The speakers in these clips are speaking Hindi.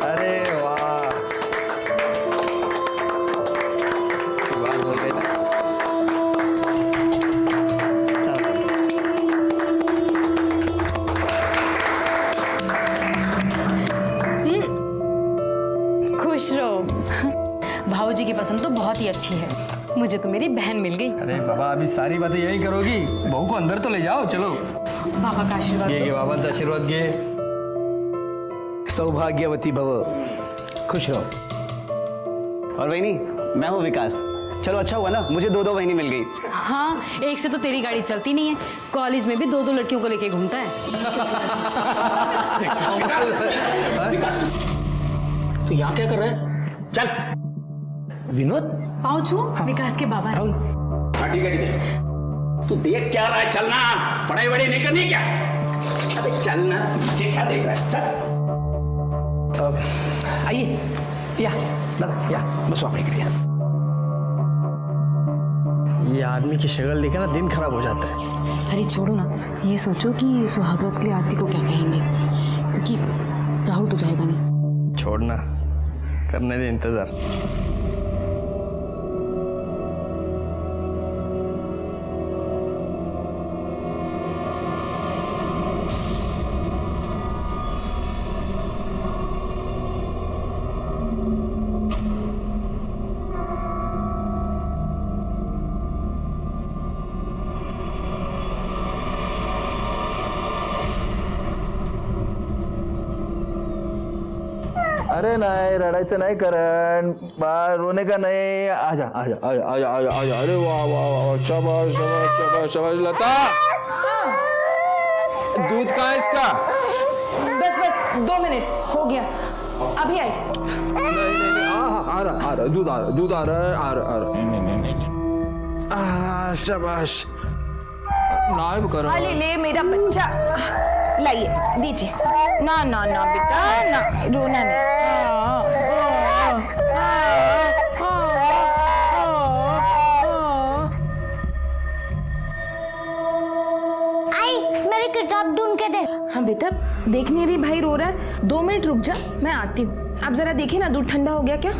अरे वाह, बात हो गई ना। खुश रहो। भाऊजी की पसंद तो बहुत ही अच्छी है, मुझे तो मेरी बहन मिल गई। अरे बाबा, अभी सारी बातें यही करोगी? बहू को अंदर तो ले जाओ, चलो। पापा का आशीर्वाद ये दो। बाबा से आशीर्वाद गे। सौभाग्यवती भव, खुश रहो। और वही नहीं, मैं हूँ विकास। चलो अच्छा हुआ ना, मुझे दो बहनी मिल गई। हाँ, एक से तो तेरी गाड़ी चलती नहीं है, कॉलेज में भी दो लड़कियों को लेके घूमता है। विकास, तू यहाँ क्या कर रहा है? चल। विनोद, पाँव छू, विकास के बाबा। हाँ ठीक है। तू देख क्या रहा है? चलना, पढ़ाई वढ़ाई नहीं करनी क्या? अबे चलना, पीछे क्या देख रहा है? चल। आइए, या दादा, या बस वापस निकलिए। ये आदमी की शक्ल देखे ना दिन खराब हो जाता है। अरे छोड़ो ना, ये सोचो कि सुहागरात के लिए आरती को क्या कहेंगे, क्योंकि राहुल तो जाएगा नहीं। छोड़ना, करने दे इंतजार। अरे नाही, रडायचं नाही करण, बाळ रोने का नाही। आजा आजा आजा आजा आजा आजा। अरे वाह वाह वाह, शाबाश शाबाश शाबाश शाबाश। लता, दूध कहाँ है इसका? बस बस 2 मिनट हो गया, अभी आई। नहीं नहीं नहीं, आ रहा दूध आ रहा, दूध आ रहा है, आ रहा। शाबाश। नाइब करो। ले ले मेरा बच्चा, लाइए दीजिए। ना ना ना बेटा, ना रोना नहीं। आई, मेरी किताब ढूंढ के दे। हाँ बेटा, देख नहीं रही भाई रो रहा है? 2 मिनट रुक जा, मैं आती हूँ। आप जरा देखिए ना, दूध ठंडा हो गया क्या?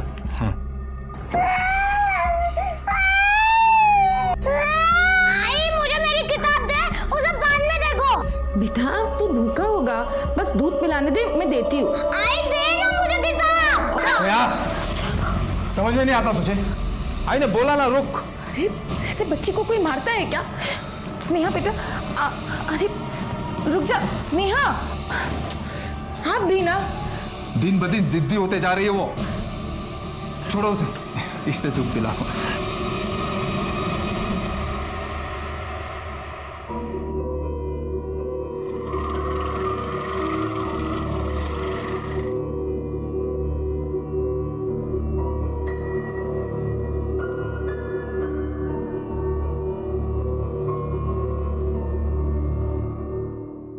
आई, मुझे मेरी किताब दे, उसे बाद में देखो। बेटा वो भूखा होगा, बस दूध पिलाने दे, मैं देती हूँ। आई दे ना मुझे किताब। यार, समझ में नहीं आता तुझे? आई ने बोला ना रुक। अरे ऐसे बच्चे को कोई मारता है क्या? स्नेहा बेटा, अरे रुक जा स्नेहा। आप भी ना दिन ब दिन जिद्दी होते जा रही है वो। छोड़ो उसे, इससे दूध पिलाओ।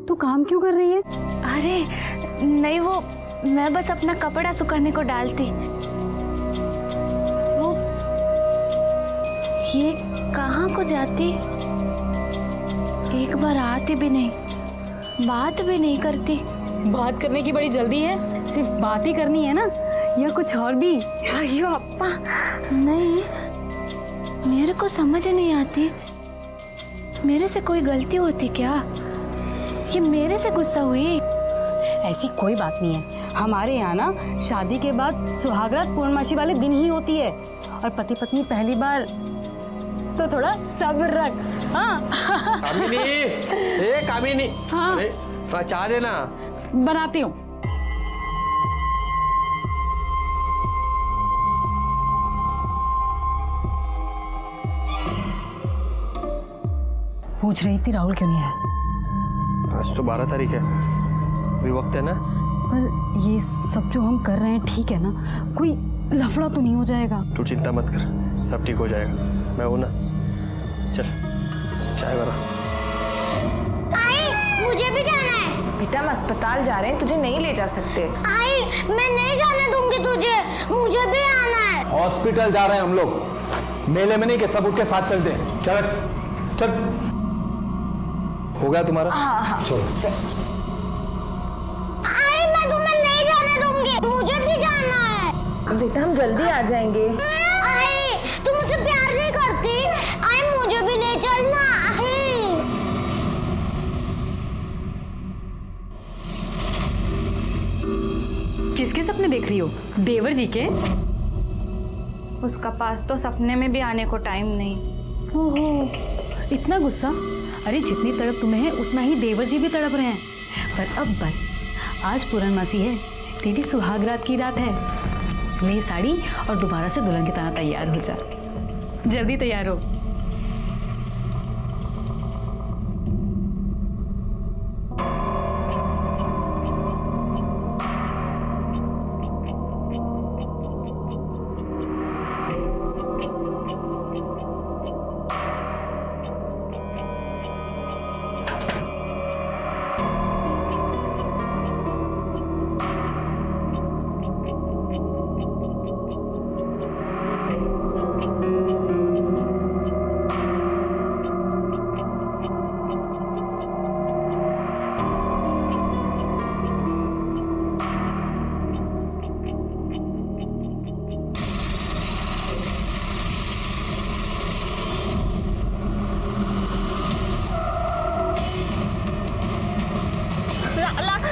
तू काम क्यों कर रही है? अरे नहीं, वो मैं बस अपना कपड़ा सुखाने को डालती। वो ये कहाँ को जाती? एक बार आती भी नहीं, बात भी नहीं करती। बात करने की बड़ी जल्दी है, सिर्फ बात ही करनी है ना, या कुछ और भी? अयो अप्पा, नहीं, मेरे को समझ नहीं आती। मेरे से कोई गलती होती क्या? ये मेरे से गुस्सा हुई? ऐसी कोई बात नहीं है। हमारे यहाँ ना शादी के बाद सुहागरात पूर्णमासी वाले दिन ही होती है, और पति पत्नी पहली बार तो थोड़ा सब्र रख। हाँ कामिनी, ए कामिनी। हाँ। अरे चाह देना। बनाती हूँ। पूछ रही थी राहुल क्यों नहीं आया? आज तो 12 तारीख है, अभी वक्त है ना। पर ये सब जो हम कर रहे हैं ठीक है ना? कोई लफड़ा तो नहीं हो जाएगा? तू चिंता मत कर, सब ठीक हो जाएगा, मैं हूं ना। चल चाय बना। आई, मुझे भी जाना है। बेटा हम अस्पताल जा रहे हैं, तुझे नहीं ले जा सकते। आई, मैं नहीं जाने दूंगी तुझे, मुझे भी आना है। हॉस्पिटल जा रहे हैं हम लोग, मेले में नहीं कि सब उठ के साथ चलते हैं। चल चल, हो गया तुम्हारा? हाँ हाँ चलो चल। आई, मैं तुम्हें नहीं जाने दूंगी, बेटा हम जल्दी आ जाएंगे। आई तू मुझे प्यार नहीं करती? आई मुझे भी ले चलना। किसके सपने देख रही हो? देवर जी के? उसका पास तो सपने में भी आने को टाइम नहीं। ओहो, इतना गुस्सा? अरे जितनी तड़प तुम्हें है उतना ही देवर जी भी तड़प रहे हैं। पर अब बस, आज पूर्णमासी है, तेरी सुहागरात की रात है। ले साड़ी और दोबारा से दुल्हन की तरह तैयार हो जा। जल्दी तैयार हो।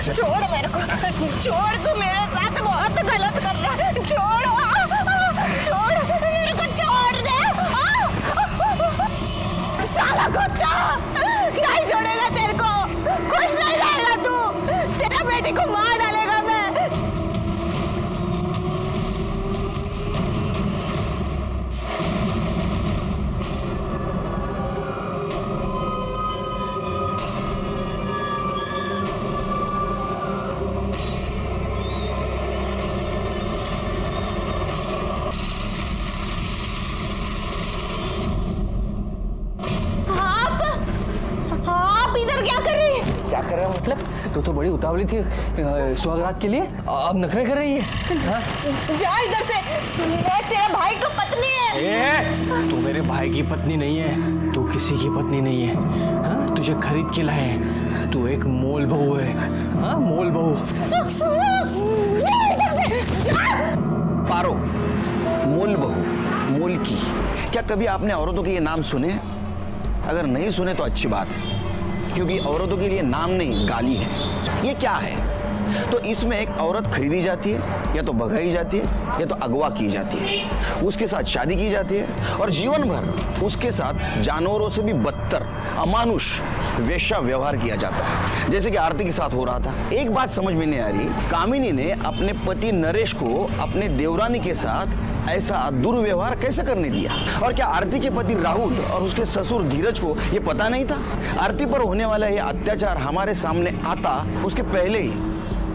छोड़ मेरे को, छोड़, तू मेरे साथ बहुत गलत कर रहा है। छोड़, छोड़ मेरे को, छोड़ दे। साला कुत्ता, नहीं छोड़ेगा तेरे को, खुश नहीं रहेगा तू, तेरा बेटी को मार डालेगा मैं। क्या कर रहे हो मतलब? तो बड़ी उतावली थी सुहागरात के लिए, अब नखरे कर रही है। जा इधर से, मैं तेरे भाई की पत्नी है। तू मेरे भाई की पत्नी नहीं है, तू किसी की पत्नी नहीं है। हाँ, तुझे खरीद के लाए हैं, तू एक मोल बहू है। हाँ, मोल बहू। पारो, मोल बहू, मोल की। क्या कभी आपने औरतों के ये नाम सुने? अगर नहीं सुने तो अच्छी बात है, क्योंकि औरतों के लिए नाम नहीं, गाली है। ये क्या है? तो इसमें एक औरत खरीदी जाती है, या तो भगाई जाती है, या तो अगवा की जाती है, उसके साथ शादी की जाती है और जीवन भर उसके साथ जानवरों से भी बदतर अमानुष वेश्या व्यवहार किया जाता है, जैसे कि आरती के साथ हो रहा था। एक बात समझ में नहीं आ रही, कामिनी ने अपने पति नरेश को अपने देवरानी के साथ ऐसा दुर्व्यवहार कैसे करने दिया? और क्या आरती के पति राहुल और उसके ससुर धीरज को ये पता नहीं था? आरती पर होने वाला ये अत्याचार हमारे सामने आता उसके पहले ही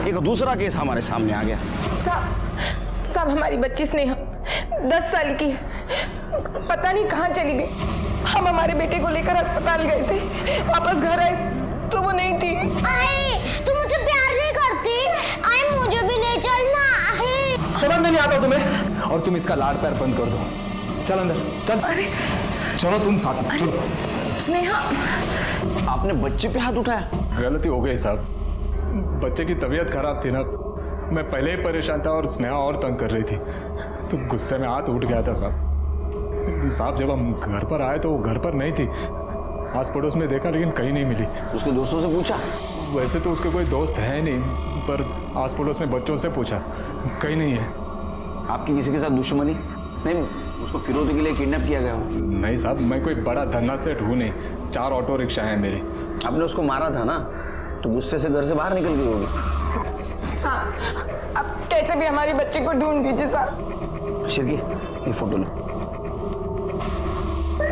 एक दूसरा केस हमारे सामने आ गया। साहब हमारी बच्ची स्नेहा 10 साल की पता नहीं कहाँ चली गई। हम हमारे बेटे को लेकर अस्पताल गए थे, वापस घर आए तो वो नहीं थी। आई तू मुझे प्यार नहीं करती? आई मुझे भी ले चलना। समझ में नहीं आता तुम्हें? और तुम इसका लाड़ पैर बंद कर दो। चल अंदर, चल। चलो तुम साथ में चलो। स्नेहा, आपने बच्चे पे हाथ उठाया? गलती हो गई साहब, बच्चे की तबीयत खराब थी ना, मैं पहले ही परेशान था और स्नेहा और तंग कर रही थी, तो गुस्से में हाथ उठ गया था साहब। जब हम घर पर आए तो वो घर पर नहीं थी, आस पड़ोस में देखा लेकिन कहीं नहीं मिली। उसके दोस्तों से पूछा? वैसे तो उसके कोई दोस्त है नहीं, पर आस पड़ोस में बच्चों से पूछा, कहीं नहीं है। आपकी किसी के साथ दुश्मनी? नहीं, उसको फिरौती के लिए किडनैप किया गया हो? नहीं साहब, मैं कोई बड़ा धन्ना सेठ हूँ नहीं, 4 ऑटो रिक्शा हैं मेरे। आपने उसको मारा था ना, तो गुस्से से घर से बाहर निकल गई होगी। हाँ, अब कैसे भी हमारी बच्ची को ढूंढ दीजिए साहब। शिरकी, ये फोटो लो,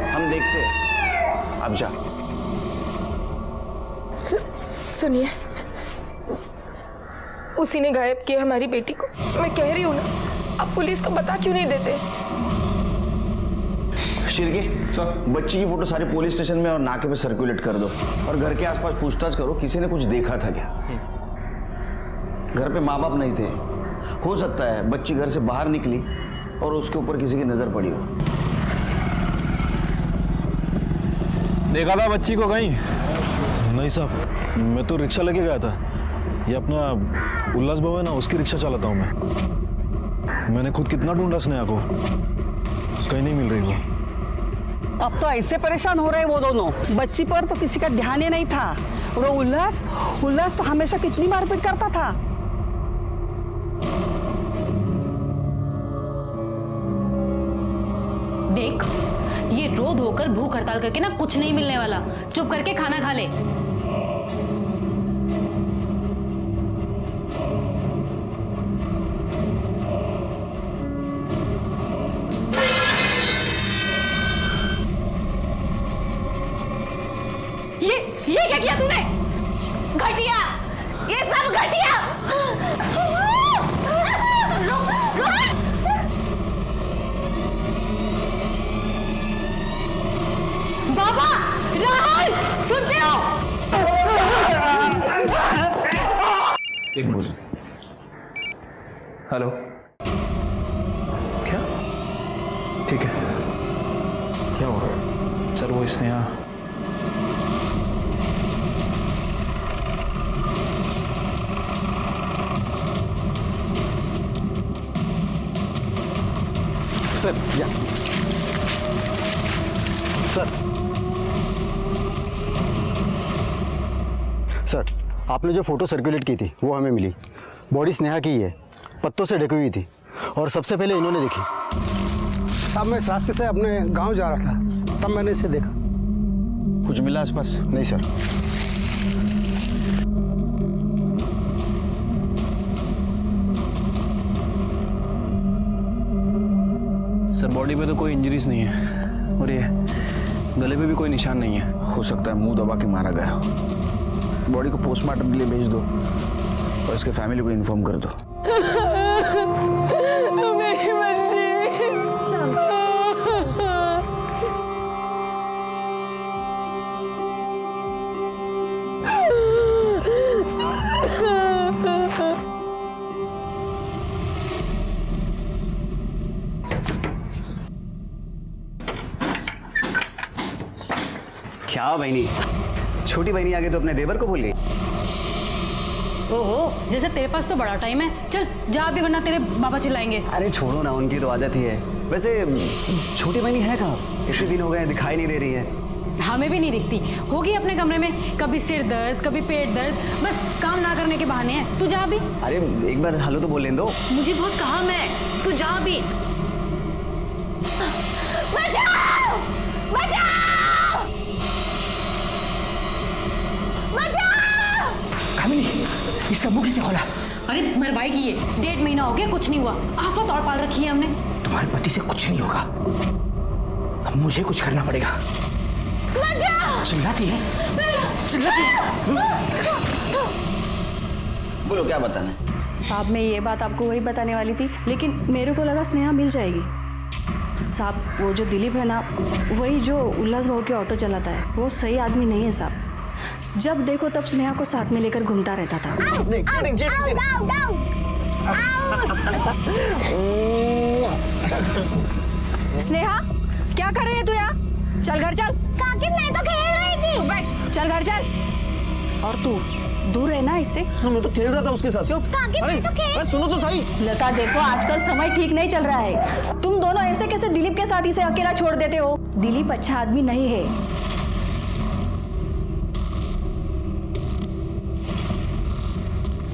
हम देखते हैं। अब जा। सुनिए, उसी ने गायब किया हमारी बेटी को। मैं कह रही हूँ ना, आप पुलिस को बता क्यों नहीं देते? शिरकी, बच्ची की फोटो सारे पुलिस स्टेशन में और नाके पे सर्कुलेट कर दो, और घर के आसपास पूछताछ करो, किसी ने कुछ देखा था क्या? घर पे माँ बाप नहीं थे, हो सकता है बच्ची घर से बाहर निकली और उसके ऊपर किसी की नजर पड़ी हो। देखा था बच्ची को कहीं? नहीं साहब, मैं तो रिक्शा लेके गया था। ये अपना उल्लास भवन है ना, उसकी रिक्शा चलाता हूँ मैं। मैंने खुद कितना ढूंढा स्नेहा को, कहीं नहीं मिल रही वो। अब तो ऐसे परेशान हो रहे हैं वो दोनों। बच्ची पर तो किसी का ध्यान ही नहीं था। और वो उल्लास तो हमेशा कितनी मारपीट करता था। देख, ये रो धोकर भूख हड़ताल करके ना कुछ नहीं मिलने वाला। चुप करके खाना खा ले। ये क्या किया तूने? घटिया, ये सब घटिया। बाबा, राहुल, सुनते हो? एक मिनट। हेलो, क्या? ठीक है, क्या हुआ? सर वो स्नेहा, सर या सर, आपने जो फोटो सर्कुलेट की थी वो हमें मिली। बॉडी स्नेहा की ही है, पत्तों से ढकी हुई थी और सबसे पहले इन्होंने देखी। साहब मैं इस रास्ते से अपने गांव जा रहा था, तब मैंने इसे देखा। कुछ मिला आसपास? नहीं सर। सर बॉडी पे तो कोई इंजरीज नहीं है और ये गले पे भी कोई निशान नहीं है। हो सकता है मुंह दबा के मारा गया हो। बॉडी को पोस्टमार्टम के लिए भेज दो और इसके फैमिली को इन्फॉर्म कर दो। मेरी बच्ची। क्या बहनी, छोटी बहनी आगे तो अपने देवर को भूल गई। ओहो, जैसे तेरे पास तो बड़ा टाइम है। चल जा अभी, वरना तेरे बाबा चिल्लाएंगे। अरे छोड़ो ना, उनकी तो आदत ही है। वैसे छोटी बहनी है कहाँ? इतने दिन हो गए दिखाई नहीं दे रही है। हमें भी नहीं दिखती होगी अपने कमरे में, कभी सिर दर्द कभी पेट दर्द, बस काम ना करने के बहाने हैं। तू जा अभी। अरे एक बार हेलो तो बोलने दो। मुझे बहुत काम है, तू जा अभी। बचाओ! बचाओ! बचाओ! कामिनी, इस सब मुंह किसे खोला? अरे मरवाई की है, 1.5 महीना हो गया, कुछ नहीं हुआ। आफत और पाल रखी है हमने। तुम्हारे पति से कुछ नहीं होगा, अब मुझे कुछ करना पड़ेगा। चिल्लाती है, चिल्लाती है। बोलो क्या बताना है? साहब मैं ये बात आपको वही बताने वाली थी, लेकिन मेरे को लगा स्नेहा मिल जाएगी। साहब वो जो दिलीप है ना, वही जो उल्लास भाऊ के ऑटो चलाता है, वो सही आदमी नहीं है साहब। जब देखो तब स्नेहा को साथ में लेकर घूमता रहता था। स्नेहा क्या कर रही है तू यहाँ? चल घर चल। काकी मैं तो खेल रही थी। बैठ, चल घर चल। और तू दूर रहना इससे। मैं तो खेल रहा था उसके साथ। चुप। काकी मैं तो खेल। सुनो तो सही। लता देखो आजकल समय ठीक नहीं चल रहा है। तुम दोनों ऐसे कैसे दिलीप के साथ इसे अकेला छोड़ देते हो? दिलीप अच्छा आदमी नहीं है।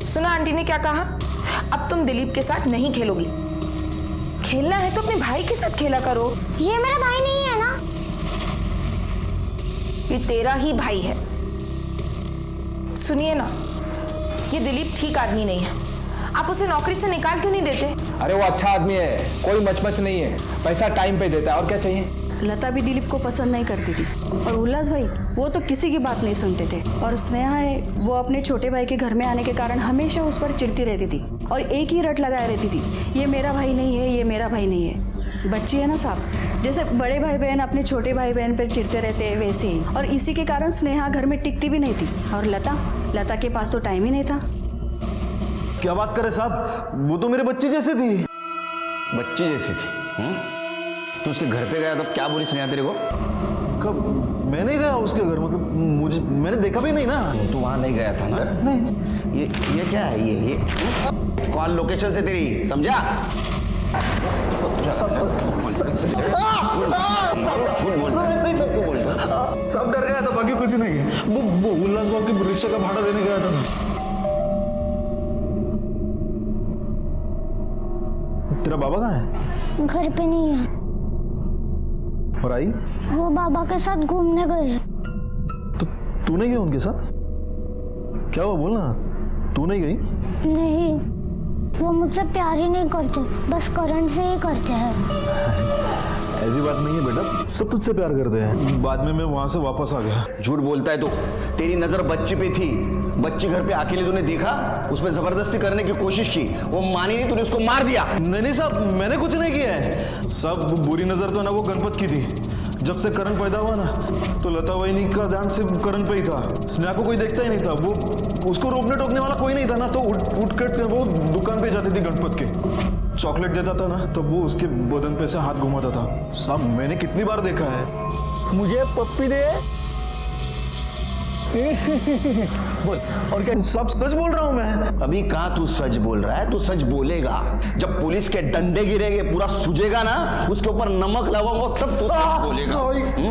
सुना आंटी ने क्या कहा? अब तुम दिलीप के साथ नहीं खेलोगी। खेलना है तो अपने भाई के साथ खेला करो। ये मेरा भाई नहीं है ना। ये तेरा ही भाई है। सुनिए ना, ये दिलीप ठीक आदमी नहीं है। आप उसे नौकरी से निकाल क्यों नहीं देते? अरे वो अच्छा आदमी है, कोई मचमच नहीं है, पैसा टाइम पे देता है, और क्या चाहिए? लता भी दिलीप को पसंद नहीं करती थी और उल्लास भाई वो तो किसी की बात नहीं सुनते थे। और स्नेहा है, वो अपने छोटे भाई के घर में आने के कारण हमेशा उस पर चिढ़ती रहती थी और एक ही रट लगाए रहती थी, ये मेरा भाई नहीं है, ये मेरा भाई नहीं है। बच्ची है ना साहब, जैसे बड़े भाई बहन अपने छोटे भाई बहन पर चिढ़ते रहते हैं वैसे ही। और इसी के कारण स्नेहा घर में टिकती भी नहीं थी। और लता के पास तो टाइम ही नहीं था। क्या बात करे साहब, वो तो मेरे बच्चे जैसे थी। बच्ची जैसी थी? तू उसके घर पे गया तब क्या बोली स्नेहा तेरे को? कब? मैंने गया उसके घर, मतलब मैंने देखा भी नहीं ना। तू वहां नहीं गया था ना? नहीं। ये क्या है? ये कॉल लोकेशन से तेरी, समझा? सब डर गया था, बाकी कुछ नहीं है। वो उल्लास बाबू की रिक्शा का भाड़ा देने गया था मैं। तेरा बाबा कहाँ है? घर पे नहीं है। और आई? वो बाबा के साथ घूमने गए। तो तू नहीं गई उनके साथ? क्या हुआ बोलना, तू नहीं गई? नहीं, वो मुझसे प्यार ही नहीं करते, बस करण से ही करते हैं। ऐसी बात नहीं है बेटा, सब तुझसे प्यार करते हैं। बाद में मैं वहां से वापस आ गया। झूठ बोलता है तो। तेरी नजर बच्ची पे थी, बच्ची घर पे अकेले तूने देखा, उस पर जबरदस्ती करने की कोशिश की, वो मानी नहीं, तूने उसको मार दिया। नहीं साहब, मैंने कुछ नहीं किया है। सब बुरी नजर तो ना वो गणपत की थी। जब से करण पैदा हुआ ना, तो लता वहीनी का ध्यान सिर्फ करण पे ही था। स्नेहा को कोई देखता ही नहीं था। वो उसको रोकने टोकने वाला कोई नहीं था ना, तो उठ कर वो दुकान पे जाती थी गणपत के, चॉकलेट देता था ना, तो वो उसके बदन पे से हाथ घुमाता था। साहब मैंने कितनी बार देखा है। मुझे पप्पी दे। बोल, और क्या? सब सच बोल रहा हूं मैं। अभी कहाँ तू सच बोल रहा है? तू सच बोलेगा जब पुलिस के डंडे गिरेंगे, पूरा सूझेगा ना, उसके ऊपर नमक लगाओ तब तू सच बोलेगा।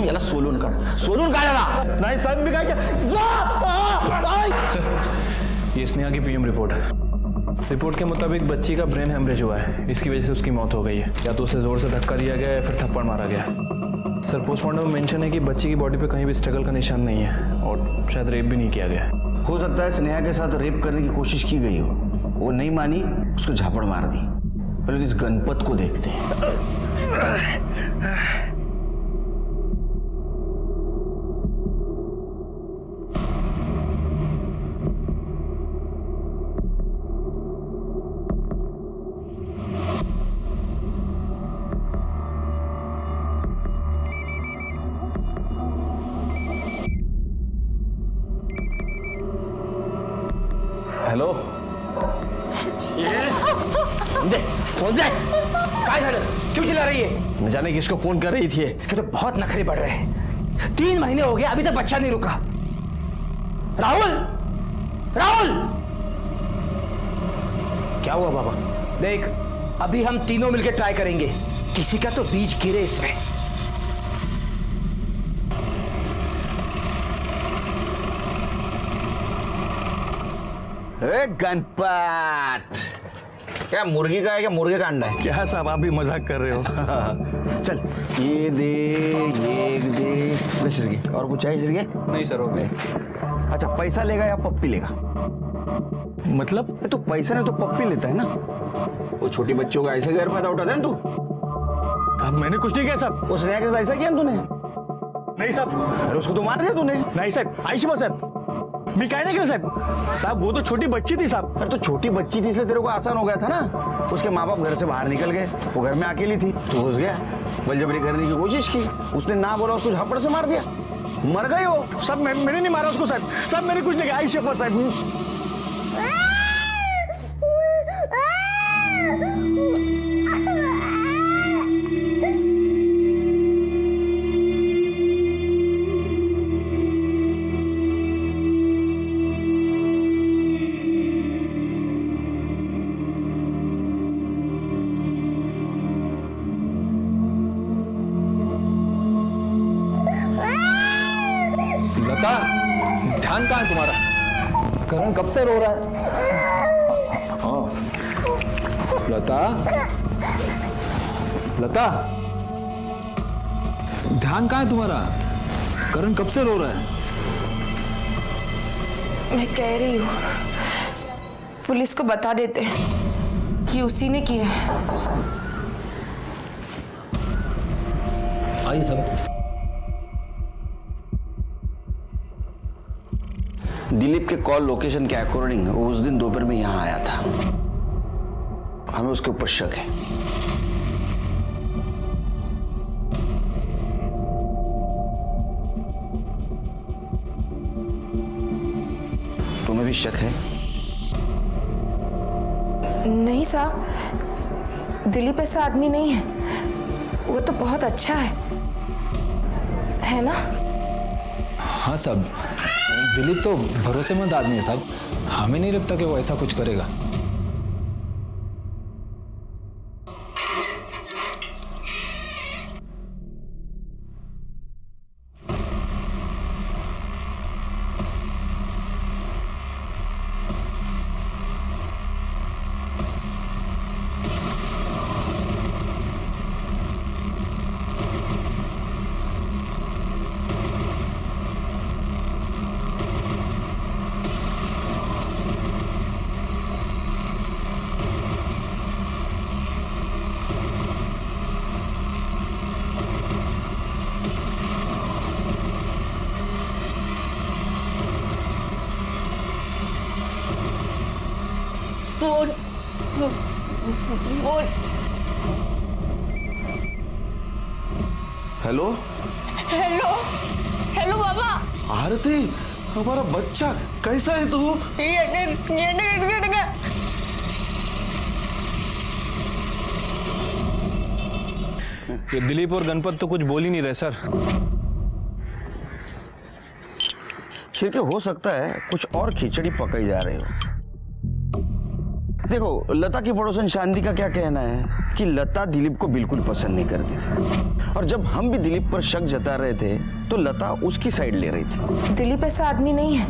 याला सोलून का याला। नहीं साहब, मैं क्या सर, ये स्नेहा की पीएम रिपोर्ट है। रिपोर्ट के मुताबिक बच्ची का ब्रेन हेमरेज हुआ है। इसकी वजह से उसकी मौत हो गई है। या तो उसे जोर से धक्का दिया गया या फिर थप्पड़ मारा गया। सर, पोस्टमार्टम में मेंशन है कि बच्ची की बॉडी पे कहीं भी स्ट्रगल का निशान नहीं है और शायद रेप भी नहीं किया गया है। हो सकता है स्नेहा के साथ रेप करने की कोशिश की गई हो, वो नहीं मानी, उसको झापड़ मार दी। पहले इस गणपत को देखते हैं। हेलो, दे फोन दे। काय झालं? क्यों चिल्ला रही है? न जाने किसको फोन कर रही थी। इसके तो बहुत नखरे बढ़ रहे हैं। 3 महीने हो गए, अभी तक बच्चा नहीं रुका। राहुल, राहुल, क्या हुआ बाबा? देख, अभी हम तीनों मिलकर ट्राई करेंगे, किसी का तो बीज गिरे इसमें। गणपत, क्या मुर्गी का है क्या मुर्गे का अंडा है? क्या साहब आप भी मजाक कर रहे हो? चल ये दे, ये दे। श्रीगे, और कुछ चाहिए श्रीगे? नहीं सर, हो गए। अच्छा, पैसा लेगा या पप्पी लेगा? मतलब? तो पैसा नहीं तो पप्पी लेता है ना। वो छोटी बच्चों का ऐसे गैर फायदा उठाता है ना तू। अब मैंने कुछ नहीं किया साहब। उस स्नेहा के साथ ऐसा किया ना तूने? नहीं साहब। अरे उसको तो मार दिया तूने। नहीं साहब, आयुष्मान साहब, मैं क्या नहीं किया साहब, वो तो छोटी बच्ची थी साहब। अरे तो छोटी बच्ची थी इसलिए तेरे को आसान हो गया था ना। उसके माँ बाप घर से बाहर निकल गए, वो घर में अकेली थी, तो घुस गया, बलजबरी करने की कोशिश की, उसने ना बोला, उसको झापड़ से मार दिया, मर गई वो। साहब मैंने नहीं मारा उसको साहब, साहब मैंने कुछ नहीं किया। आयुष्मान साहब, ध्यान कहाँ है तुम्हारा? करण कब से रो रहा है? हाँ, लता, लता, ध्यान कहाँ है तुम्हारा? करण कब से रो रहा है? मैं कह रही हूँ, पुलिस को बता देते कि उसी ने किया है। आइए सब। दिलीप के कॉल लोकेशन के अकॉर्डिंग वो उस दिन दोपहर में यहां आया था। हमें उसके ऊपर शक है। तुम्हें भी शक है? नहीं साहब, दिलीप ऐसा आदमी नहीं है, वो तो बहुत अच्छा है ना? हाँ साहब, दिलीप तो भरोसेमंद आदमी है साहब, हमें नहीं लगता कि वो ऐसा कुछ करेगा। फोन। हेलो हेलो हेलो बाबा। आरती, हमारा बच्चा कैसा है तू? ये दिलीप और गणपत तो कुछ बोल ही नहीं रहे सर। छिड़के हो सकता है कुछ और खिचड़ी पकाई जा रही हो। देखो, लता की पड़ोसन शांति का क्या कहना है कि लता दिलीप को बिल्कुल पसंद नहीं करती थी, और जब हम भी दिलीप पर शक जता रहे थे तो लता उसकी साइड ले रही थी। दिलीप ऐसा आदमी नहीं है,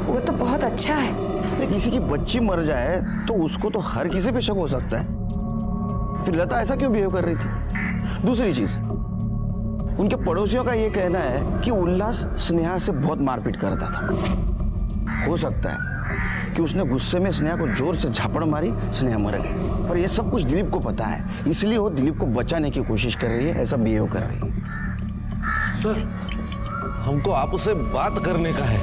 वो तो बहुत अच्छा है। किसी की बच्ची मर जाए तो उसको तो हर किसी पे शक हो सकता है, फिर लता ऐसा क्यों बिहेव कर रही थी? दूसरी चीज, उनके पड़ोसियों का ये कहना है कि उल्लास स्नेहा से बहुत मारपीट करता था। हो सकता है कि उसने गुस्से में स्नेहा को जोर से झापड़ मारी, स्नेहा मर गई। पर ये सब कुछ दिलीप को पता है, इसलिए वो दिलीप को बचाने की कोशिश कर रही है, ऐसा बिहेव कर रही है। सर, हमको आपसे बात करने का है।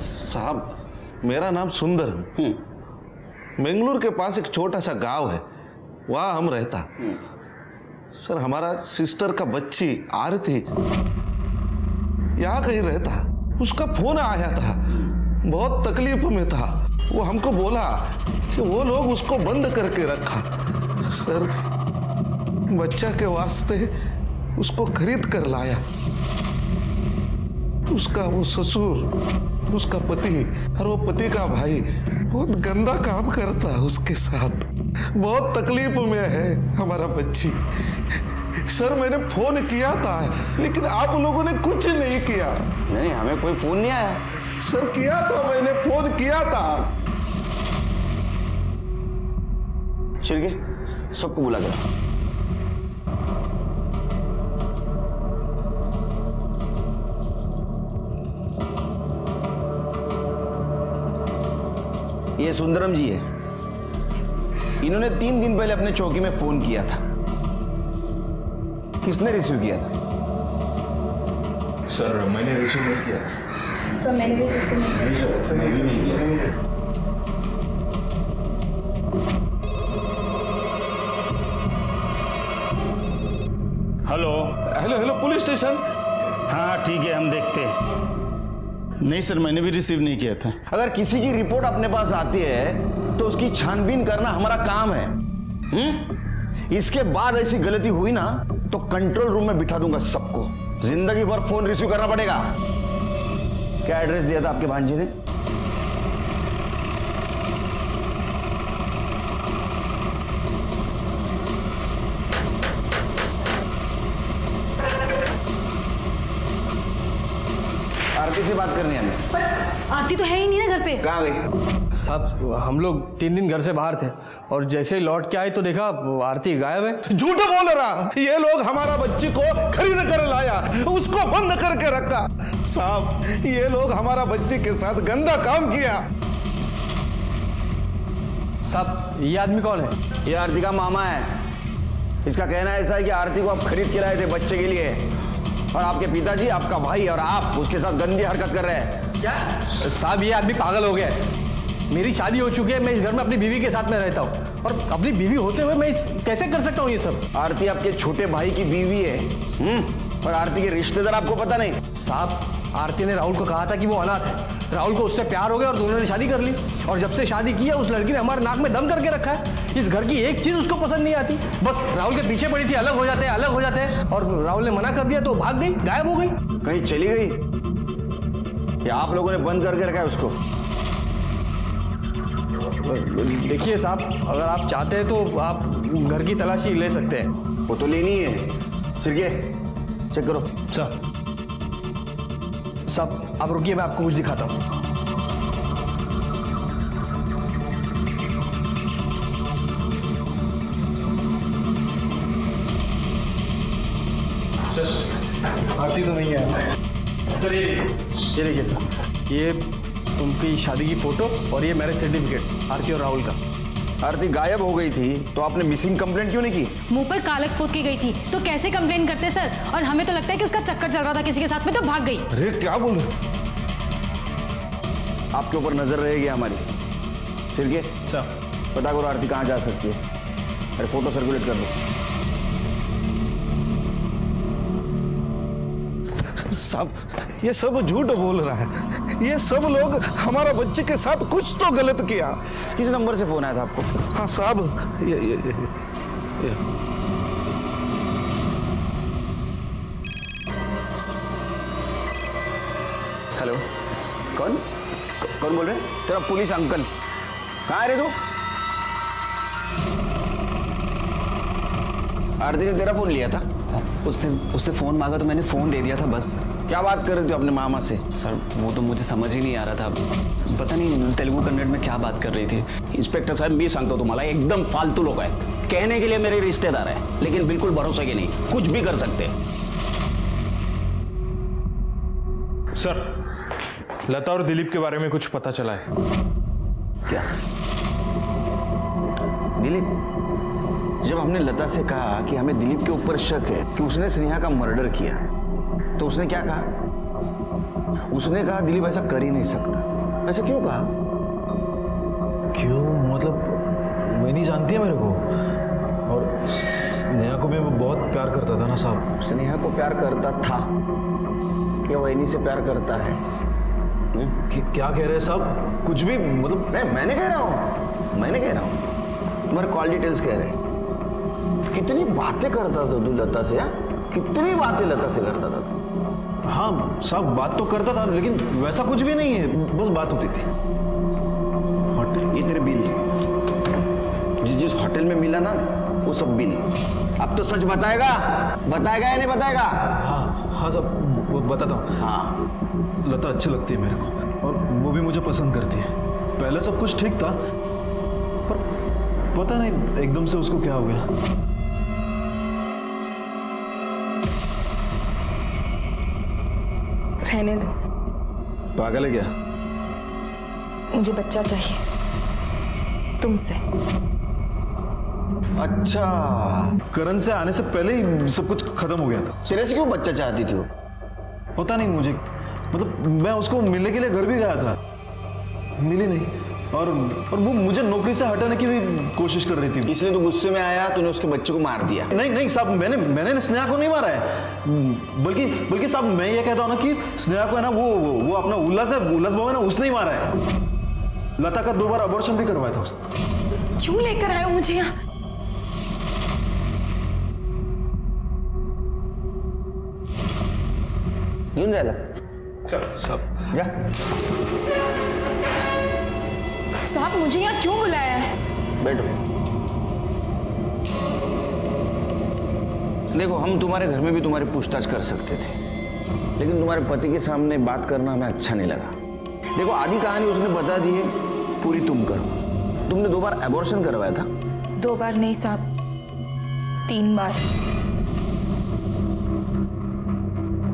साहब, मेरा नाम सुंदर है। बेंगलुरु के पास एक छोटा सा गांव है, वहां हम रहता। सर, हमारा सिस्टर का बच्ची आरती यहाँ कहीं रहता। उसका फोन आया था, बहुत तकलीफ में था। वो हमको बोला कि वो लोग उसको बंद करके रखा। सर, बच्चा के वास्ते उसको खरीद कर लाया। उसका वो ससुर, उसका पति और वो पति का भाई बहुत गंदा काम करता है उसके साथ। बहुत तकलीफ में है हमारा बच्ची। सर, मैंने फोन किया था, लेकिन आप लोगों ने कुछ नहीं किया। नहीं, हमें कोई फोन नहीं आया। सर, किया था, मैंने फोन किया था। छिड़के, सबको बुला के लाओ। ये सुंदरम जी है। इन्होंने 3 दिन पहले अपने चौकी में फोन किया था। किसने रिसीव किया था? सर, मैंने रिसीव नहीं किया। सर, मैंने भी रिसीव नहीं किया। Hello hello hello, police station. हाँ ठीक है, हम देखते हैं। नहीं सर, मैंने भी रिसीव नहीं किया था। अगर किसी की रिपोर्ट अपने पास आती है तो उसकी छानबीन करना हमारा काम है। इसके बाद ऐसी गलती हुई ना तो कंट्रोल रूम में बिठा दूंगा सबको। जिंदगी भर फोन रिसीव करना पड़ेगा। क्या एड्रेस दिया था आपके भांजे ने? आरती से बात करनी है हमें। आरती तो है ही नहीं ना घर पे। कहाँ गई? साहब, हम लोग 3 दिन घर से बाहर थे और जैसे ही लौट के आए तो देखा आरती गायब है। झूठ बोल रहा। ये लोग हमारा बच्ची को खरीद कर लाया, उसको बंद करके रखा। साहब, ये लोग हमारा बच्ची के साथ गंदा काम किया। साहब, ये आदमी कौन है? ये आरती का मामा है। इसका कहना ऐसा है कि आरती को आप खरीद के लाए थे बच्चे के लिए, और आपके पिताजी, आपका भाई और आप उसके साथ गंदी हरकत कर रहे हैं। क्या? साहब, ये आदमी पागल हो गया है। मेरी शादी हो चुकी है, मैं इस घर में अपनी बीवी के साथ में रहता हूँ, और अपनी बीवी होते हुए मैं कैसे कर सकता हूँ ये सब? आरती आपके छोटे भाई की बीवी है, और आरती के रिश्तेदार आपको पता नहीं? साहब, आरती ने राहुल को कहा था कि वो अनाथ है। राहुल को उससे प्यार हो गया और दोनों ने शादी कर ली, और जब से शादी की है उस लड़की ने हमारे नाक में दम करके रखा है। इस घर की एक चीज उसको पसंद नहीं आती, बस राहुल के पीछे पड़ी थी, अलग हो जाते हैं, अलग हो जाते हैं, और राहुल ने मना कर दिया तो भाग गई, गायब हो गई। कहीं चली गई या आप लोगों ने बंद करके रखा है उसको? देखिए साहब, अगर आप चाहते हैं तो आप घर की तलाशी ले सकते हैं। वो तो लेनी है। सिरके, चेक करो। साहब, आप रुकिए, मैं आपको कुछ दिखाता हूँ। सर, आरती तो नहीं है। सर, ये देखिए सर, ये उनकी शादी की फोटो और ये मैरिज सर्टिफिकेट आरती और राहुल का। आरती गायब हो गई थी तो आपने मिसिंग कंप्लेंट क्यों नहीं की? मुंह पर कालक पोत के गई थी तो कैसे कंप्लेन करते सर? और हमें तो लगता है कि उसका चक्कर चल रहा था किसी के साथ में तो भाग गई। अरे क्या बोल रहे? आपके ऊपर नजर रहेगी हमारी। सिरके पता करो आरती कहाँ जा सकती है। अरे फोटो सर्कुलेट कर दो। साहब ये सब झूठ बोल रहा है। ये सब लोग हमारा बच्चे के साथ कुछ तो गलत किया। किस नंबर से फोन आया था आपको? हाँ साहब ये। हेलो, कौन कौन बोल रहे हैं? तेरा पुलिस अंकल। कहाँ है रे तू? आरती ने तेरा फोन लिया था? उसने फ़ोन मांगा तो मैंने फ़ोन दे दिया था बस। क्या बात कर रहे थे अपने मामा से? सर वो तो मुझे समझ ही नहीं आ रहा था, पता नहीं तेलुगु कन्नड़ में क्या बात कर रही थी। इंस्पेक्टर साहब मी सांगतो तुम्हाला एकदम फालतू लोग हैं। कहने के लिए मेरे रिश्तेदार है लेकिन बिल्कुल भरोसे के नहीं, कुछ भी कर सकते हैं। सर लता और दिलीप के बारे में कुछ पता चला है? क्या? दिलीप? जब हमने लता से कहा कि हमें दिलीप के ऊपर शक है कि उसने स्नेहा का मर्डर किया, तो उसने क्या कहा? उसने कहा दिलीप ऐसा कर ही नहीं सकता। ऐसा क्यों कहा? क्यों मतलब वही नहीं जानती है मेरे को, और स्नेहा को भी वो बहुत प्यार करता था ना साहब। स्नेहा को प्यार करता था या वही से प्यार करता है? क्या कह रहे हैं साहब? कुछ भी मतलब नहीं, मैंने कह रहा हूँ तुम्हारे कॉल डिटेल्स कह रहे हैं। कितनी बातें करता था तू लता से? कितनी बातें लता से करता था? हाँ साहब बात तो करता था लेकिन वैसा कुछ भी नहीं है, बस बात होती थी। ये तेरे बिल जिस होटल में मिला ना वो सब बिल। अब तो सच बताएगा या नहीं बताएगा? हाँ साहब वो बताता हूँ। हाँ लता अच्छी लगती है मेरे को और वो भी मुझे पसंद करती है। पहले सब कुछ ठीक था पर पता नहीं एकदम से उसको क्या हो गया। रहने दो, पागल है क्या? मुझे बच्चा चाहिए तुमसे। अच्छा, करण से आने से पहले ही सब कुछ खत्म हो गया था। सिरे से क्यों बच्चा चाहती थी वो? पता नहीं मुझे, मतलब मैं उसको मिलने के लिए घर भी गया था, मिली नहीं। और वो मुझे नौकरी से हटाने की भी कोशिश कर रही थी। इसलिए तो गुस्से में आया, तूने उसके बच्चे को मार दिया? नहीं साहब, मैंने स्नेहा को नहीं मारा है, बल्कि साहब मैं ये कहता हूँ ना कि स्नेहा को है ना वो अपना उल्लास बाबू है ना, उसने ही मारा है। लता का 2 बार अबॉर्शन भी करवाया था उसने। क्यों लेकर आए हो मुझे यहाँ? क्यों जाएगा? साहब जा। साहब मुझे यहाँ क्यों बुलाया है? बैठो। देखो हम तुम्हारे घर में भी तुम्हारी पूछताछ कर सकते थे लेकिन तुम्हारे पति के सामने बात करना हमें अच्छा नहीं लगा। देखो आधी कहानी उसने बता दी है, पूरी तुम करो। तुमने 2 बार एबॉर्शन करवाया था? 2 बार नहीं साहब, 3 बार।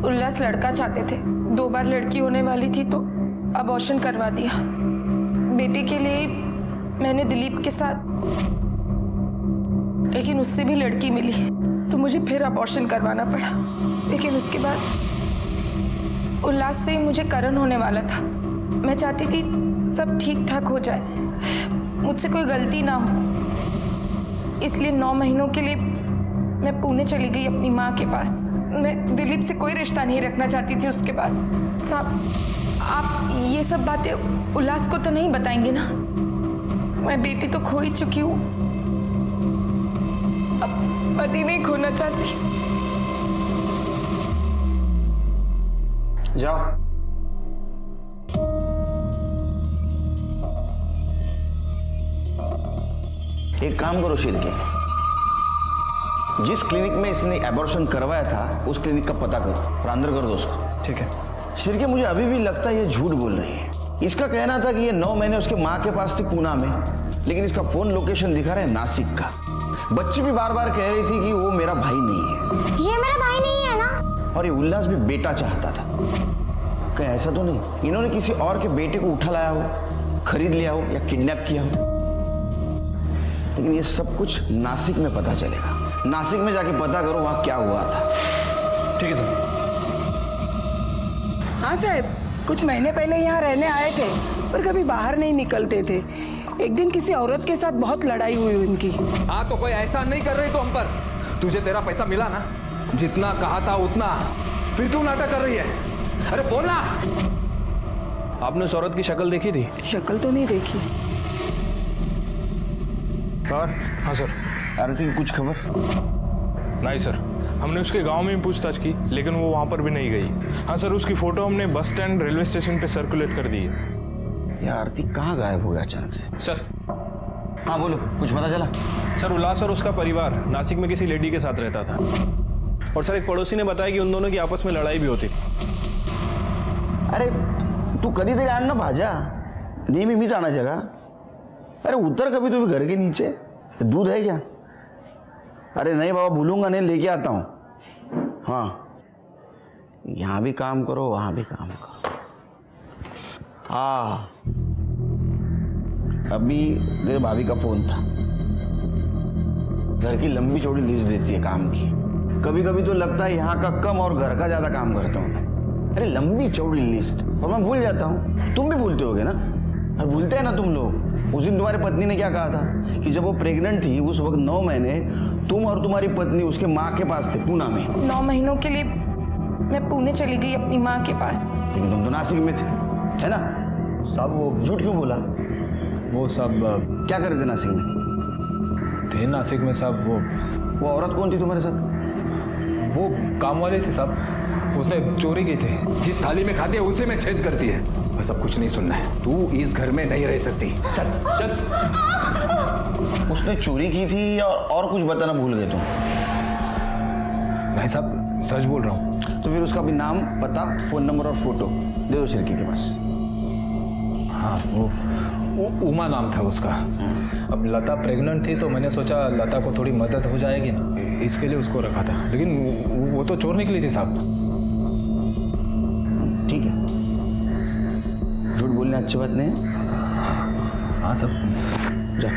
उल्लास लड़का चाहते थे, 2 बार लड़की होने वाली थी तो अबॉर्शन करवा दिया। बेटे के लिए मैंने दिलीप के साथ, लेकिन उससे भी लड़की मिली तो मुझे फिर अबॉर्शन करवाना पड़ा। लेकिन उसके बाद उल्लास से मुझे करण होने वाला था। मैं चाहती थी सब ठीक ठाक हो जाए, मुझसे कोई गलती ना हो, इसलिए 9 महीनों के लिए मैं पुणे चली गई अपनी माँ के पास। मैं दिलीप से कोई रिश्ता नहीं रखना चाहती थी उसके बाद। साहब आप ये सब बातें उल्लास को तो नहीं बताएंगे ना? मैं बेटी तो खो ही चुकी हूँ, अब पति नहीं खोना चाहती। जाओ। एक काम करो शिरके, जिस क्लिनिक में इसने एबॉर्शन करवाया था उस क्लिनिक का पता करो और अंदर कर दो उसको। ठीक है। शिरके मुझे अभी भी लगता है ये झूठ बोल रही है। इसका कहना था कि ये 9 महीने उसके माँ के पास थी पूना में, लेकिन इसका फोन लोकेशन दिखा रहा है नासिक का। बच्ची भी बार बार कह रही थी कि वो मेरा भाई नहीं है। ये मेरा भाई नहीं है ना? और ये उल्लास भी बेटा चाहता था। कहीं ऐसा तो नहीं इन्होंने किसी और के बेटे को उठा लाया हो, खरीद लिया हो या किडनैप किया हो? लेकिन ये सब कुछ नासिक में पता चलेगा। नासिक में जाके पता करो वहां क्या हुआ था। ठीक है सर। हाँ साहब, कुछ महीने पहले यहाँ रहने आए थे। पर कभी बाहर नहीं निकलते थे। एक दिन किसी औरत के साथ बहुत लड़ाई हुई उनकी। हाँ तो कोई ऐसा नहीं कर रही तो हम पर। तुझे तेरा पैसा मिला ना, जितना कहा था उतना, फिर क्यों नाटक कर रही है? अरे बोलना। आपने उस औरत की शक्ल देखी थी? शक्ल तो नहीं देखी। और हाँ सर। आरती की कुछ खबर? नहीं सर, हमने उसके गांव में भी पूछताछ की लेकिन वो वहां पर भी नहीं गई। हाँ सर, उसकी फोटो हमने बस स्टैंड रेलवे स्टेशन पे सर्कुलेट कर दी है। ये आरती कहाँ गायब हो गया अचानक से? सर। हाँ बोलो, कुछ पता चला? सर, उल्लास और उसका परिवार नासिक में किसी लेडी के साथ रहता था और सर एक पड़ोसी ने बताया कि उन दोनों की आपस में लड़ाई भी होती। अरे तू कधीतरी आण ना भाज्या, नेहमी मीच आणायच्या का? अरे उतर कभी तो भी घर के नीचे, दूध है क्या? अरे नहीं बाबा, भूलूंगा नहीं, लेके आता हूँ। हाँ, यहाँ भी काम करो वहाँ भी काम करो। हाँ, अभी तेरे भाभी का फोन था। घर की लंबी चौड़ी लिस्ट देती है काम की। कभी कभी तो लगता है यहाँ का कम और घर का ज्यादा काम करता हूँ। अरे लंबी चौड़ी लिस्ट, और मैं भूल जाता हूँ। तुम भी भूलते होगे ना? और भूलते हैं ना तुम लोग। उस दिन तुम्हारी पत्नी ने क्या कहा था कि जब वो प्रेग्नेंट थी उस वक्त 9 महीने तुम और तुम्हारी पत्नी उसके माँ के पास थे, पूना में। 9 महीनों के लिए मैं पुणे चली गई अपनी माँ के पास। लेकिन तुम तो नासिक में थे, है ना? सब वो झूठ क्यों बोला? वो सब क्या कर रहे थे नासिक में? थे नासिक में सब। वो औरत कौन थी तुम्हारे साथ? वो काम वाले थे सब। उसने चोरी की थी। जिस थाली में खाती है उसी में छेद करती है। बस सब कुछ नहीं सुनना है। तू इस घर में नहीं रह सकती। चल चल। उसने चोरी की थी और कुछ बताना भूल गए तुम? भाई साहब सच बोल रहा हूँ। तो फिर उसका भी नाम, पता, फोन नंबर और फोटो दे दो शिरकी के पास। हाँ, वो उमा नाम था उसका। अब लता प्रेग्नेंट थी तो मैंने सोचा लता को थोड़ी मदद हो जाएगी ना, इसके लिए उसको रखा था। लेकिन वो तो चोर निकली थी साहब। ठीक है, झूठ बोलने अच्छी बात नहीं है। हाँ सब जा।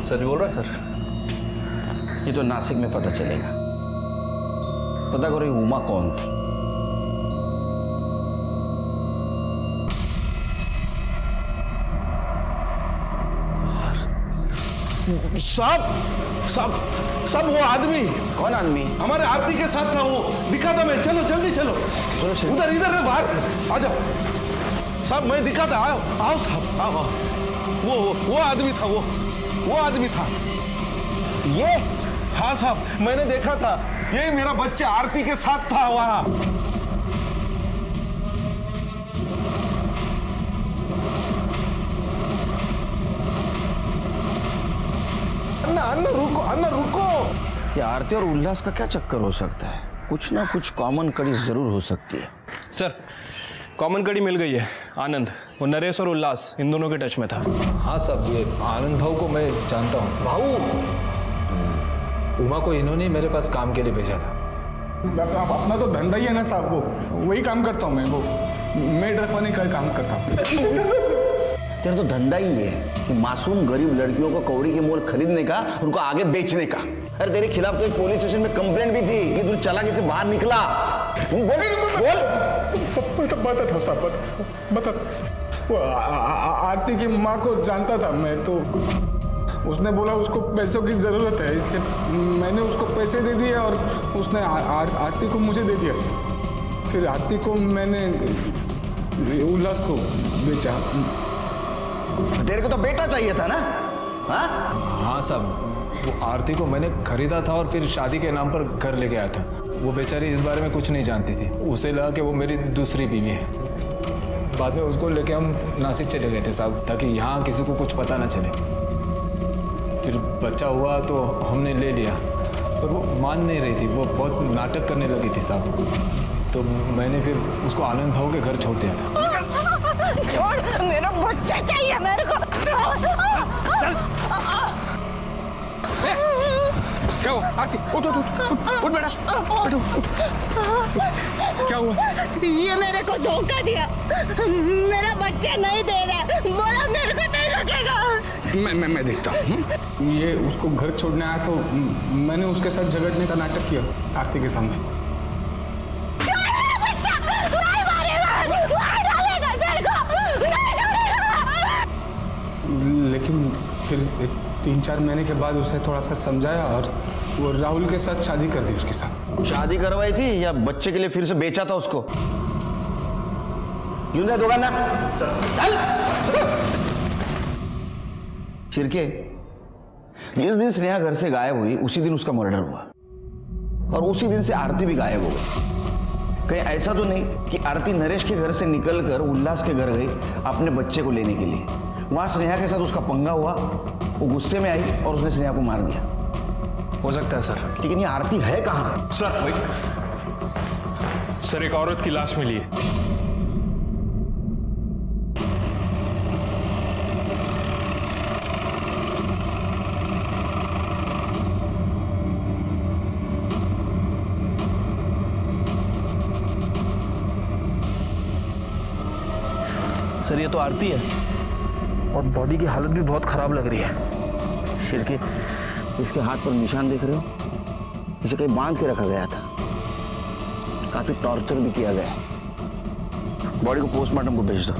सच बोल रहा है सर? ये तो नासिक में पता चलेगा। पता करो ये उमा कौन थी। सब वो आदमी। कौन आदमी? हमारे आरती के साथ था, वो दिखा था मैं। चलो जल्दी चलो, उधर इधर है बाहर। आ जाओ साहब, मैं दिखा था। आओ साहब, आओ। वो आदमी था, वो आदमी था। ये? हाँ साहब, मैंने देखा था। यही मेरा बच्चा आरती के साथ था वहां। अन्ना रुको। ये आरती और उल्लास का क्या चक्कर हो सकता है? कुछ ना कुछ कॉमन कड़ी जरूर हो सकती है। सर, कॉमन कड़ी मिल गई है। आनंद, वो नरेश और उल्लास इन दोनों के टच में था। हाँ साहब, ये आनंद भाऊ को मैं जानता हूँ। भाऊ? उमा को इन्होंने मेरे पास काम के लिए भेजा था। अपना तो धंधा ही है ना साहब, वो वही काम करता हूँ मैं। वो मेड रखवाने का काम करता हूँ। तेरा तो धंधा ही है कि मासूम गरीब लड़कियों को कौड़ी के मोल खरीदने का, उनको आगे बेचने का। अरे तेरे खिलाफ तो एक पुलिस स्टेशन में कंप्लेंट भी थी कि तू चालाकी से बाहर निकला। बोल। बता था साहब, बता। वो आरती की माँ को जानता था मैं, तो उसने बोला उसको पैसों की ज़रूरत है, इसलिए मैंने उसको पैसे दे दिए और उसने आरती को मुझे दे दिया। फिर आरती को मैंने उल्लास को बेचा। तेरे को तो बेटा चाहिए था ना? हाँ साहब, वो आरती को मैंने खरीदा था और फिर शादी के नाम पर घर लेके आया था। वो बेचारी इस बारे में कुछ नहीं जानती थी। उसे लगा कि वो मेरी दूसरी बीवी है। बाद में उसको लेके हम नासिक चले गए थे साहब, ताकि यहाँ किसी को कुछ पता ना चले। फिर बच्चा हुआ तो हमने ले लिया, पर वो मान नहीं रही थी। वो बहुत नाटक करने लगी थी साहब, तो मैंने फिर उसको आनंद भाऊ के घर छोड़ दिया था। छोड़, मेरा बच्चा चाहिए मेरे को। क्या हुआ आरती? उठ बेटा, क्या हुआ? ये मेरे को धोखा दिया। मेरा बच्चा नहीं दे रहा, बोला मेरे को नहीं रखेगा। मैं देखता हूँ। ये उसको घर छोड़ने आया तो मैंने उसके साथ झगड़ने का नाटक किया आरती के सामने। छोड़ मेरा बच्चा, नहीं मारे फिर 3-4 महीने के बाद उसे थोड़ा सा समझाया और वो राहुल के साथ शादी कर दी उसके साथ। शादी करवाई थी या बच्चे के लिए फिर से बेचा था उसको? यूं दे दुकानदार शिरके, जिस दिन स्नेहा घर से गायब हुई उसी दिन उसका मर्डर हुआ और उसी दिन से आरती भी गायब हो गई। कहीं ऐसा तो नहीं कि आरती नरेश के घर से निकलकर उल्लास के घर गई अपने बच्चे को लेने के लिए? वहां स्नेहा के साथ उसका पंगा हुआ, वो गुस्से में आई और उसने स्नेहा को मार दिया। हो सकता है सर, लेकिन ये आरती है कहाँ? सर एक औरत की लाश मिली है। सर ये तो आरती है और बॉडी की हालत भी बहुत खराब लग रही है। शिरके, इसके हाथ पर निशान देख रहे हो? इसे कहीं बांध के रखा गया था, काफी टॉर्चर भी किया गया है। बॉडी को पोस्टमार्टम को भेज दो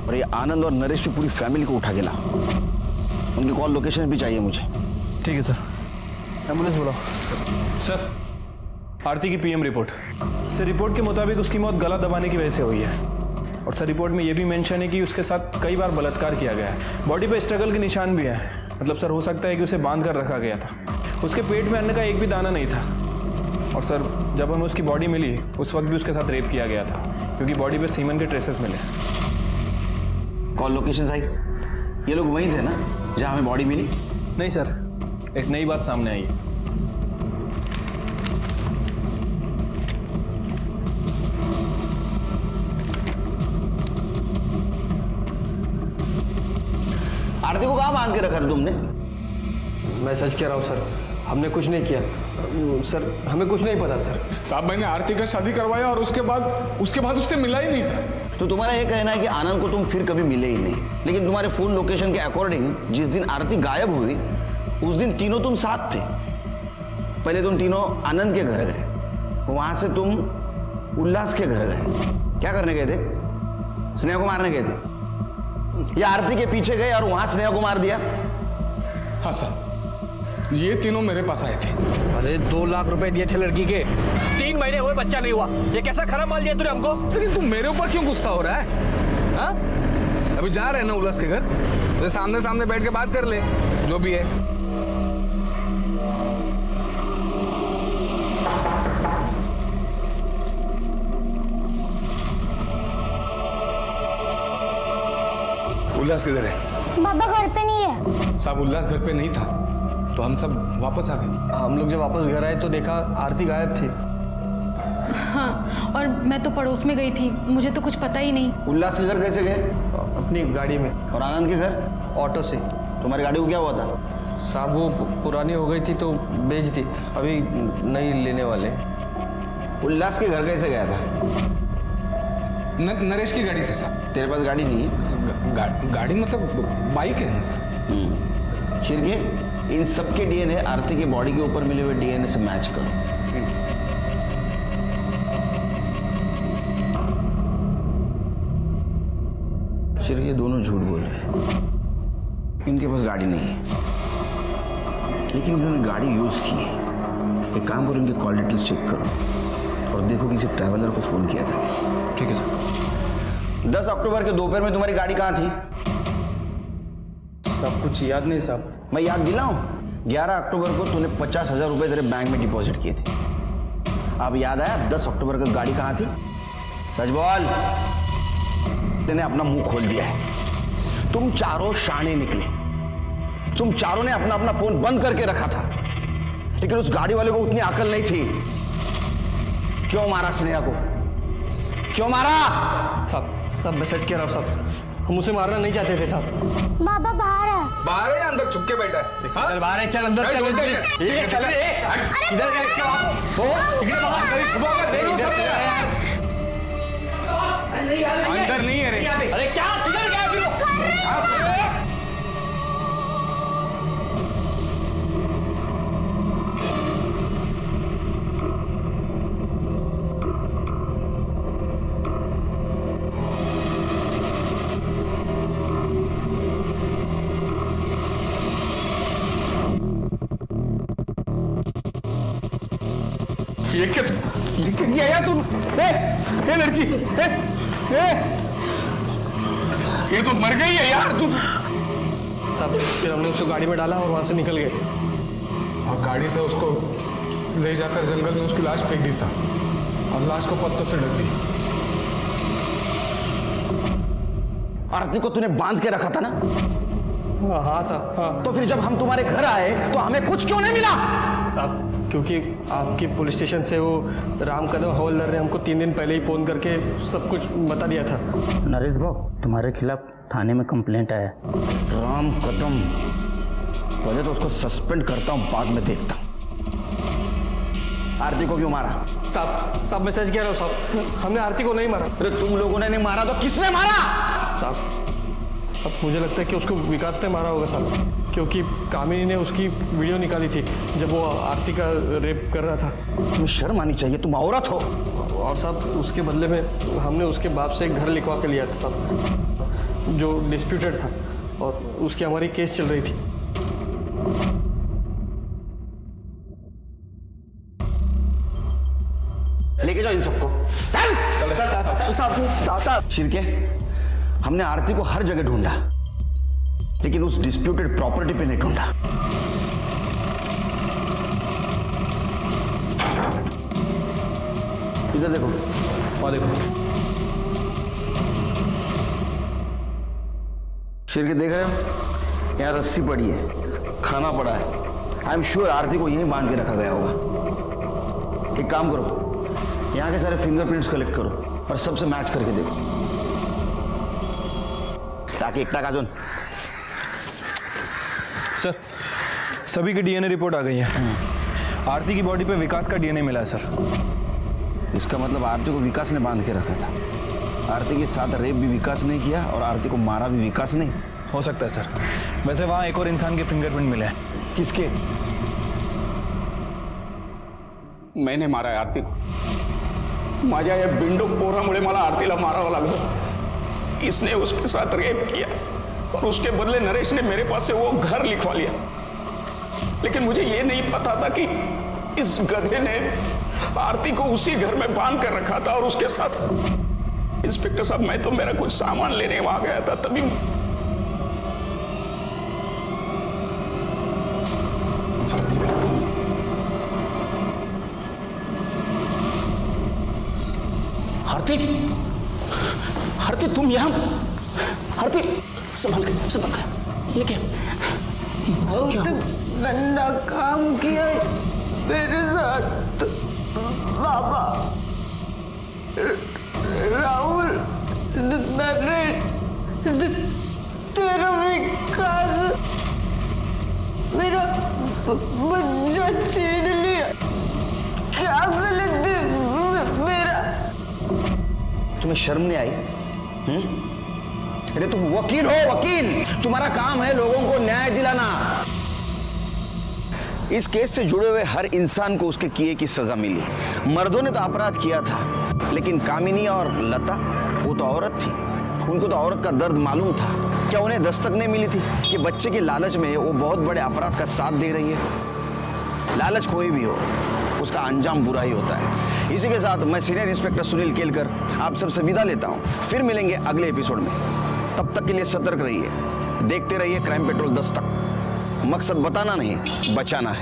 और ये आनंद और नरेश की पूरी फैमिली को उठा के लाओ। उनकी कॉल लोकेशन भी चाहिए मुझे। ठीक है सर, एम्बुलेंस बुलाओ। सर आरती की पीएम रिपोर्ट। सर रिपोर्ट के मुताबिक उसकी मौत गला दबाने की वजह से हुई है और सर रिपोर्ट में यह भी मेंशन है कि उसके साथ कई बार बलात्कार किया गया है। बॉडी पे स्ट्रगल के निशान भी है, मतलब सर हो सकता है कि उसे बांध कर रखा गया था। उसके पेट में अन्न का एक भी दाना नहीं था और सर जब हमें उसकी बॉडी मिली उस वक्त भी उसके साथ रेप किया गया था क्योंकि बॉडी पे सीमन के ट्रेसेस मिले। Call location I? ये लोग वहीं थे ना जहां हमें बॉडी मिली? नहीं सर, एक नई बात सामने आई है। आरती को कहाँ बांध के रखा था तुमने? मैं सच कह रहा हूँ सर, हमने कुछ नहीं किया सर, हमें कुछ नहीं पता सर। साहब मैंने आरती का शादी करवाया और उसके बाद उससे मिला ही नहीं सर। तो तुम्हारा ये कहना है कि आनंद को तुम फिर कभी मिले ही नहीं, लेकिन तुम्हारे फोन लोकेशन के अकॉर्डिंग जिस दिन आरती गायब हुई उस दिन तीनों तुम साथ थे। पहले तुम तीनों आनंद के घर गए, वहां से तुम उल्लास के घर गए। क्या करने गए थे? स्नेहा को मारने गए थे या आरती के पीछे गए और वहां स्नेहा को मार दिया? हाँ सर, ये तीनों मेरे पास आए थे। अरे 2 लाख रुपए दिए थे लड़की के, 3 महीने हुए बच्चा नहीं हुआ। ये कैसा खराब माल दिया तूने हमको? लेकिन तू मेरे ऊपर क्यों गुस्सा हो रहा है? हाँ? अभी जा रहे हैं ना उल्लास के घर, तो सामने बैठ के बात कर ले जो भी है। उल्लास किधर है? बाबा घर पे नहीं है। साहब उल्लास घर पे नहीं था तो हम सब वापस आ गए। हम लोग जब वापस घर आए तो देखा आरती गायब थी। हाँ, और मैं तो पड़ोस में गई थी, मुझे तो कुछ पता ही नहीं। उल्लास के घर कैसे गए? अपनी गाड़ी में। और आनंद के घर? ऑटो से। तुम्हारी गाड़ी को क्या हुआ था? साहब वो पुरानी हो गई थी तो बेच दी, अभी नई लेने वाले। उल्लास के घर कैसे गया था? नरेश की गाड़ी से सर। तेरे पास गाड़ी नहीं है? गाड़ी मतलब बाइक है ना सर। शिरके, इन सबके डीएनए आरती के बॉडी के ऊपर मिले हुए डीएनए से मैच करो। शिरके दोनों झूठ बोल रहे हैं, इनके पास गाड़ी नहीं है, लेकिन उन्होंने गाड़ी यूज की है। एक काम करो, इनके कॉल डिटेल्स चेक करो और देखो किसी ट्रैवलर को फोन किया था। ठीक है सर। 10 अक्टूबर के दोपहर में तुम्हारी गाड़ी कहाँ थी? सब कुछ याद नहीं साहब। मैं याद दिलाऊं? 11 अक्टूबर को तूने 50,000 रुपए तेरे बैंक में डिपॉजिट किए थे। अब याद आया 10 अक्टूबर को गाड़ी कहाँ थी? सच बोल। तेने अपना मुंह खोल दिया है। तुम चारों शाणे निकले, तुम चारों ने अपना अपना फोन बंद करके रखा था, लेकिन उस गाड़ी वाले को उतनी अकल नहीं थी। क्यों मारा स्नेहा को? क्यों मारा? साहब मैं सच कह रहा हूँ साहब, हम उसे मारना नहीं चाहते थे साहब। बाबा बाहर है। बाहर है, अंदर छुप के बैठा है। हाँ? चल बाहर है, चल अंदर चल। इधर इधर इसके अंदर नहीं है रे। अरे क्या किधर गया फिर? ये क्या किया यार तू? ए लड़की, ये तो मर गई है यार तू। साहब फिर हमने उसको गाड़ी में डाला और वहां से निकल गए। और गाड़ी से उसको ले जाकर जंगल में उसकी लाश फेंक दी साहब, और लाश को पत्तों से ढक दी। आरती को तूने बांध के रखा था ना? हाँ साहब, हाँ। तो फिर जब हम तुम्हारे घर आए तो हमें कुछ क्यों नहीं मिला? साहब क्योंकि आपकी पुलिस स्टेशन से वो राम कदम हवलदार ने हमको 3 दिन पहले ही फ़ोन करके सब कुछ बता दिया था। नरेश भाऊ, तुम्हारे खिलाफ थाने में कंप्लेंट आया। राम कदम, पहले तो उसको सस्पेंड करता हूँ, बाद में देखता हूँ। आरती को क्यों मारा? साहब मैं सच कह रहा हूँ साहब, हमने आरती को नहीं मारा। अरे तुम लोगों ने नहीं मारा तो किसने मारा? साहब अब मुझे लगता है कि उसको विकास ने मारा होगा साहब, क्योंकि कामिनी ने उसकी वीडियो निकाली थी जब वो आरती का रेप कर रहा था। तुम्हें शर्म आनी चाहिए, तुम औरत हो। और साहब उसके बदले में हमने उसके बाप से एक घर लिखवा के लिया था साहब, जो डिस्प्यूटेड था, और उसकी हमारी केस चल रही थी। लेके जाओ इन सबको। साहब शिरके, हमने आरती को हर जगह ढूंढा, लेकिन उस डिस्प्यूटेड प्रॉपर्टी पे नहीं ढूंढा। इधर देखो, और देखो। शिरके देख रहे हो, यहाँ रस्सी पड़ी है, खाना पड़ा है। आई एम श्योर आरती को यहीं बांध के रखा गया होगा। एक काम करो, यहाँ के सारे फिंगरप्रिंट्स कलेक्ट करो और सबसे मैच करके देखो, ताकि एक टाका जोन। सर सभी की डीएनए रिपोर्ट आ गई है। आरती की बॉडी पे विकास का डीएनए मिला है सर। इसका मतलब आरती को विकास ने बांध के रखा था। आरती के साथ रेप भी विकास ने किया और आरती को मारा भी विकास ने। हो सकता है सर। वैसे वहाँ एक और इंसान के फिंगरप्रिंट मिले हैं। किसके? मैंने मारा है आरती को। माझ्या या बिंडो पोरामुळे मला आरतीला मारावं लागलं। इसने उसके साथ रेप किया और उसके बदले नरेश ने मेरे पास से वो घर लिखवा लिया। लेकिन मुझे ये नहीं पता था कि इस गधे ने आरती को उसी घर में बांध कर रखा था और उसके साथ। इंस्पेक्टर साहब, मैं तो मेरा कुछ सामान लेने वहां गया था, तभी आरती तुम यहाँ? आरती संभल के, ये क्या? बहुत गंदा काम किया मेरे साथ बाबा। राहुल, नरेश, तेरा विकास मेरा बच्चा छीन लिया। क्या गलती मेरा? तुम्हें शर्म नहीं आई? अरे तुम वकील हो, वकील। तुम्हारा काम है लोगों को न्याय दिलाना। इस केस से जुड़े हुए हर इंसान को उसके किए की सजा मिली। मर्दों ने तो अपराध किया था, लेकिन कामिनी और लता, वो तो औरत थी। उनको तो औरत का दर्द मालूम था। क्या उन्हें दस्तक नहीं मिली थी कि बच्चे के लालच में वो बहुत बड़े अपराध का साथ दे रही है? लालच कोई भी हो, उसका अंजाम बुरा ही होता है। इसी के साथ मैं सीनियर इंस्पेक्टर सुनील केलकर आप सबसे विदा लेता हूं। फिर मिलेंगे अगले एपिसोड में। तब तक के लिए सतर्क रहिए, देखते रहिए क्राइम पेट्रोल दस्तक। मकसद बताना नहीं, बचाना है।